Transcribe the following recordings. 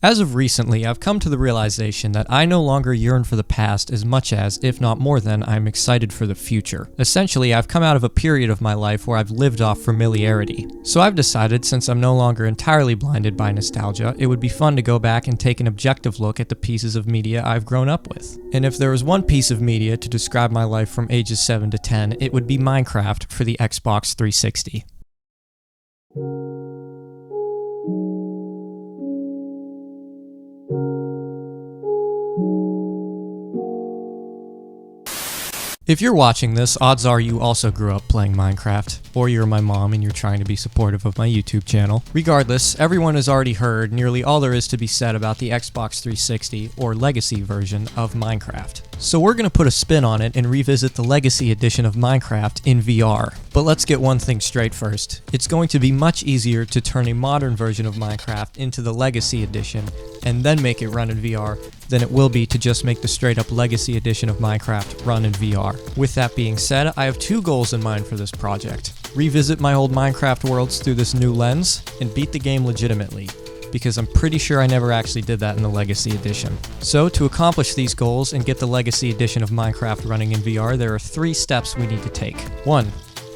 As of recently, I've come to the realization that I no longer yearn for the past as much as, if not more than, I'm excited for the future. Essentially, I've come out of a period of my life where I've lived off familiarity. So I've decided, since I'm no longer entirely blinded by nostalgia, it would be fun to go back and take an objective look at the pieces of media I've grown up with. And if there was one piece of media to describe my life from ages 7 to 10, it would be Minecraft for the Xbox 360. If you're watching this, odds are you also grew up playing Minecraft, or you're my mom and you're trying to be supportive of my YouTube channel. Regardless, everyone has already heard nearly all there is to be said about the Xbox 360 or Legacy version of Minecraft. So we're going to put a spin on it and revisit the Legacy edition of Minecraft in VR. But let's get one thing straight first. It's going to be much easier to turn a modern version of Minecraft into the Legacy edition and then make it run in VR than it will be to just make the straight up Legacy edition of Minecraft run in VR. With that being said, I have two goals in mind for this project. Revisit my old Minecraft worlds through this new lens and beat the game legitimately, because I'm pretty sure I never actually did that in the Legacy Edition. So, to accomplish these goals and get the Legacy Edition of Minecraft running in VR, there are 3 steps we need to take. 1.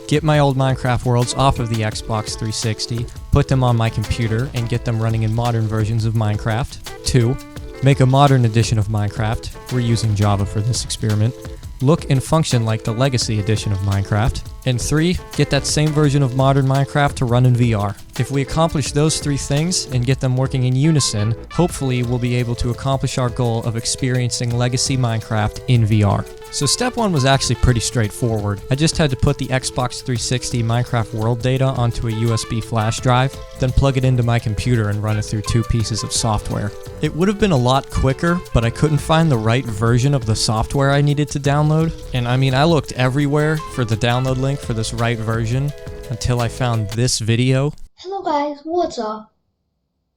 Get my old Minecraft worlds off of the Xbox 360, put them on my computer, and get them running in modern versions of Minecraft. 2. Make a modern edition of Minecraft. We're using Java for this experiment. Look and function like the Legacy edition of Minecraft. And 3, get that same version of modern Minecraft to run in VR. If we accomplish those 3 things and get them working in unison, hopefully we'll be able to accomplish our goal of experiencing Legacy Minecraft in VR. So step 1 was actually pretty straightforward. I just had to put the Xbox 360 Minecraft world data onto a USB flash drive, then plug it into my computer and run it through 2 pieces of software. It would have been a lot quicker, but I couldn't find the right version of the software I needed to download. And I looked everywhere for the download link for this right version until I found this video. Hello guys, what's up?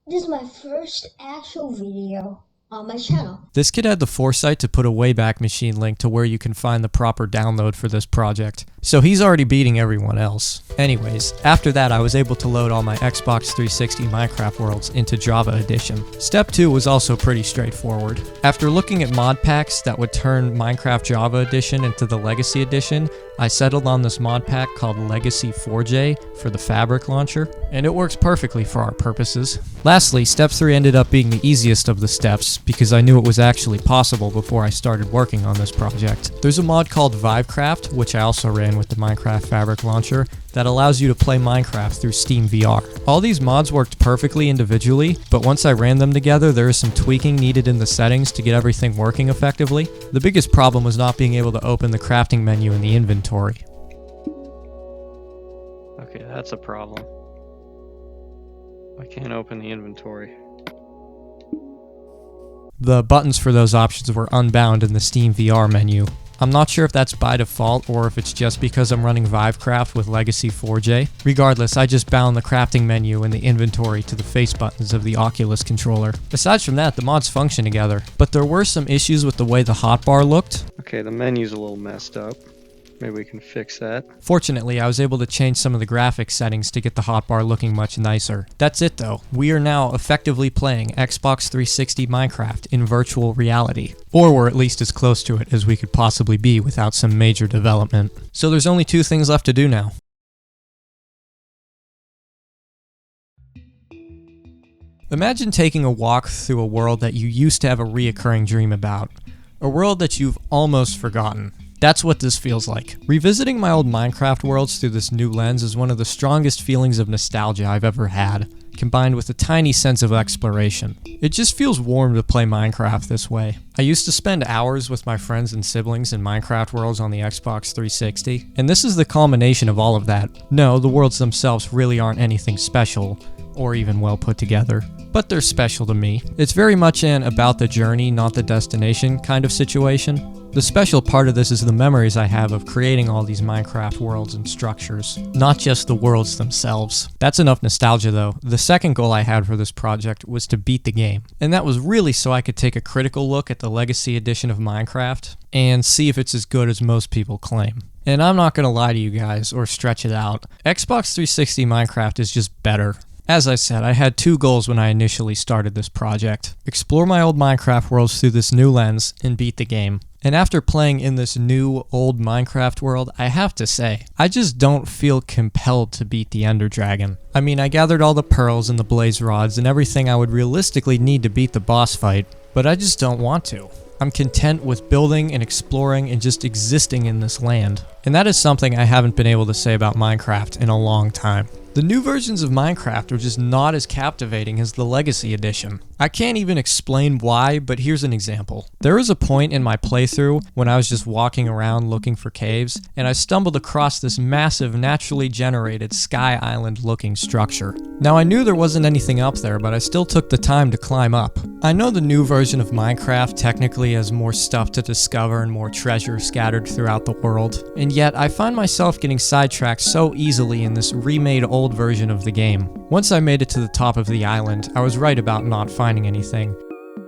This is my first actual video on my channel. This kid had the foresight to put a Wayback Machine link to where you can find the proper download for this project. So he's already beating everyone else. Anyways, after that I was able to load all my Xbox 360 Minecraft worlds into Java Edition. Step 2 was also pretty straightforward. After looking at mod packs that would turn Minecraft Java Edition into the Legacy Edition, I settled on this mod pack called Legacy 4J for the Fabric launcher, and it works perfectly for our purposes. Lastly, step 3 ended up being the easiest of the steps because I knew it was actually possible before I started working on this project. There's a mod called Vivecraft, which I also ran with the Minecraft Fabric launcher, that allows you to play Minecraft through SteamVR. All these mods worked perfectly individually, but once I ran them together, there is some tweaking needed in the settings to get everything working effectively. The biggest problem was not being able to open the crafting menu in the inventory. Okay, that's a problem. I can't open the inventory. The buttons for those options were unbound in the SteamVR menu. I'm not sure if that's by default or if it's just because I'm running Vivecraft with Legacy 4J. Regardless, I just bound the crafting menu and the inventory to the face buttons of the Oculus controller. Aside from that, the mods function together, but there were some issues with the way the hotbar looked. Okay, the menu's a little messed up. Maybe we can fix that. Fortunately, I was able to change some of the graphics settings to get the hotbar looking much nicer. That's it though. We are now effectively playing Xbox 360 Minecraft in virtual reality. Or we're at least as close to it as we could possibly be without some major development. So there's only 2 things left to do now. Imagine taking a walk through a world that you used to have a reoccurring dream about. A world that you've almost forgotten. That's what this feels like. Revisiting my old Minecraft worlds through this new lens is one of the strongest feelings of nostalgia I've ever had, combined with a tiny sense of exploration. It just feels warm to play Minecraft this way. I used to spend hours with my friends and siblings in Minecraft worlds on the Xbox 360, and this is the culmination of all of that. No, the worlds themselves really aren't anything special, or even well put together, but they're special to me. It's very much an about the journey, not the destination kind of situation. The special part of this is the memories I have of creating all these Minecraft worlds and structures, not just the worlds themselves. That's enough nostalgia though. The second goal I had for this project was to beat the game, and that was really so I could take a critical look at the Legacy edition of Minecraft and see if it's as good as most people claim. And I'm not gonna lie to you guys or stretch it out. Xbox 360 Minecraft is just better. As I said, I had two goals when I initially started this project. Explore my old Minecraft worlds through this new lens and beat the game. And after playing in this new, old Minecraft world, I have to say, I just don't feel compelled to beat the Ender Dragon. I mean, I gathered all the pearls and the blaze rods and everything I would realistically need to beat the boss fight, but I just don't want to. I'm content with building and exploring and just existing in this land. And that is something I haven't been able to say about Minecraft in a long time. The new versions of Minecraft are just not as captivating as the Legacy Edition. I can't even explain why, but here's an example. There was a point in my playthrough when I was just walking around looking for caves, and I stumbled across this massive naturally generated Sky Island looking structure. Now I knew there wasn't anything up there, but I still took the time to climb up. I know the new version of Minecraft technically has more stuff to discover and more treasure scattered throughout the world, and yet I find myself getting sidetracked so easily in this remade old version of the game. Once I made it to the top of the island, I was right about not finding anything,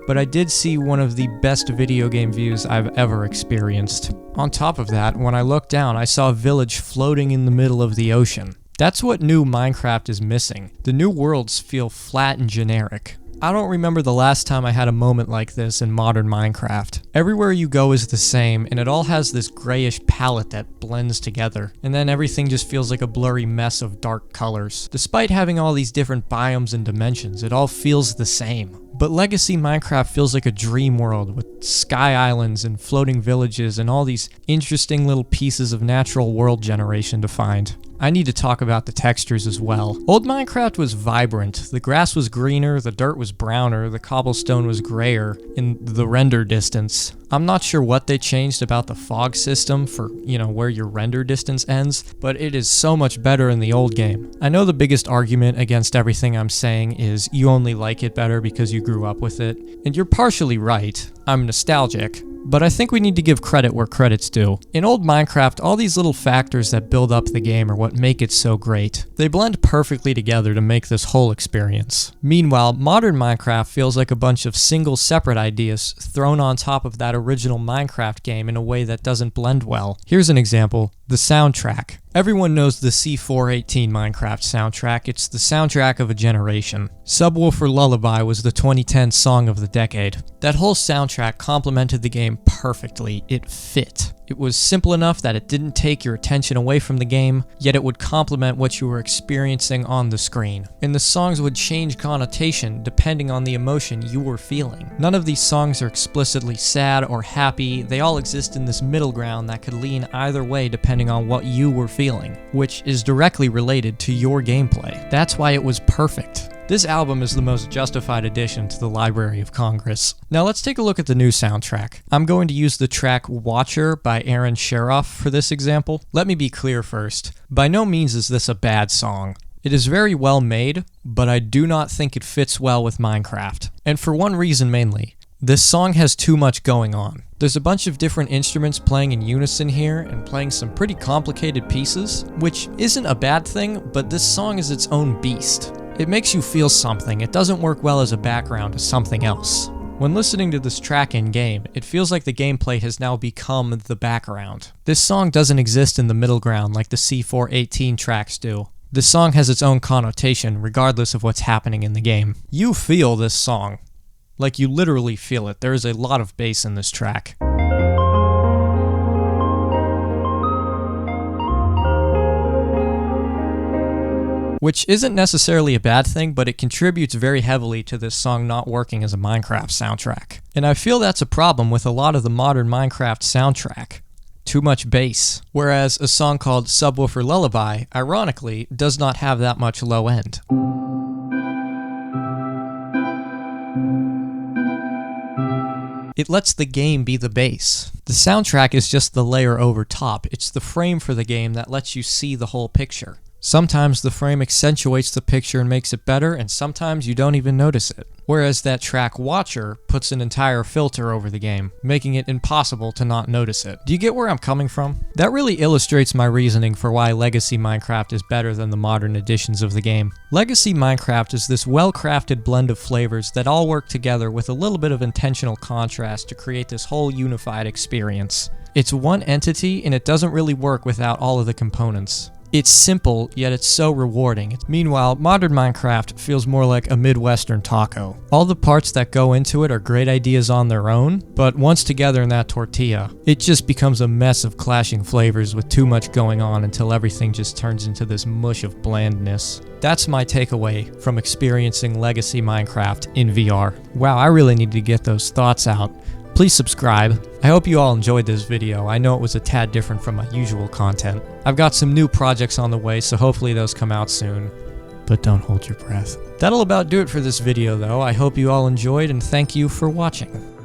but I did see one of the best video game views I've ever experienced. On top of that, when I looked down, I saw a village floating in the middle of the ocean. That's what new Minecraft is missing. The new worlds feel flat and generic. I don't remember the last time I had a moment like this in modern Minecraft. Everywhere you go is the same, and it all has this grayish palette that blends together, and then everything just feels like a blurry mess of dark colors. Despite having all these different biomes and dimensions, it all feels the same. But Legacy Minecraft feels like a dream world with sky islands and floating villages and all these interesting little pieces of natural world generation to find. I need to talk about the textures as well. Old Minecraft was vibrant. The grass was greener, the dirt was browner, the cobblestone was grayer in the render distance. I'm not sure what they changed about the fog system for, where your render distance ends, but it is so much better in the old game. I know the biggest argument against everything I'm saying is you only like it better because you grew up with it, and you're partially right. I'm nostalgic. But I think we need to give credit where credit's due. In old Minecraft, all these little factors that build up the game are what make it so great. They blend perfectly together to make this whole experience. Meanwhile, modern Minecraft feels like a bunch of single separate ideas thrown on top of that original Minecraft game in a way that doesn't blend well. Here's an example. The soundtrack. Everyone knows the C418 Minecraft soundtrack. It's the soundtrack of a generation. Subwoofer Lullaby was the 2010 song of the decade. That whole soundtrack complemented the game perfectly. It fit. It was simple enough that it didn't take your attention away from the game, yet it would complement what you were experiencing on the screen. And the songs would change connotation depending on the emotion you were feeling. None of these songs are explicitly sad or happy. They all exist in this middle ground that could lean either way depending on what you were feeling, which is directly related to your gameplay. That's why it was perfect. This album is the most justified addition to the Library of Congress. Now let's take a look at the new soundtrack. I'm going to use the track Watcher by Aaron Sheroff for this example. Let me be clear first. By no means is this a bad song. It is very well made, but I do not think it fits well with Minecraft. And for one reason mainly. This song has too much going on. There's a bunch of different instruments playing in unison here and playing some pretty complicated pieces, which isn't a bad thing, but this song is its own beast. It makes you feel something. It doesn't work well as a background to something else. When listening to this track in-game, it feels like the gameplay has now become the background. This song doesn't exist in the middle ground like the C418 tracks do. This song has its own connotation regardless of what's happening in the game. You feel this song. Like you literally feel it. There is a lot of bass in this track. Which isn't necessarily a bad thing, but it contributes very heavily to this song not working as a Minecraft soundtrack. And I feel that's a problem with a lot of the modern Minecraft soundtrack. Too much bass. Whereas a song called Subwoofer Lullaby, ironically, does not have that much low end. It lets the game be the bass. The soundtrack is just the layer over top. It's the frame for the game that lets you see the whole picture. Sometimes the frame accentuates the picture and makes it better, and sometimes you don't even notice it. Whereas that track Watcher puts an entire filter over the game, making it impossible to not notice it. Do you get where I'm coming from? That really illustrates my reasoning for why Legacy Minecraft is better than the modern editions of the game. Legacy Minecraft is this well-crafted blend of flavors that all work together with a little bit of intentional contrast to create this whole unified experience. It's one entity, and it doesn't really work without all of the components. It's simple, yet it's so rewarding. Meanwhile, modern Minecraft feels more like a Midwestern taco. All the parts that go into it are great ideas on their own, but once together in that tortilla, it just becomes a mess of clashing flavors with too much going on until everything just turns into this mush of blandness. That's my takeaway from experiencing Legacy Minecraft in VR. Wow, I really need to get those thoughts out. Please subscribe. I hope you all enjoyed this video. I know it was a tad different from my usual content. I've got some new projects on the way, so hopefully those come out soon. But don't hold your breath. That'll about do it for this video though. I hope you all enjoyed and thank you for watching.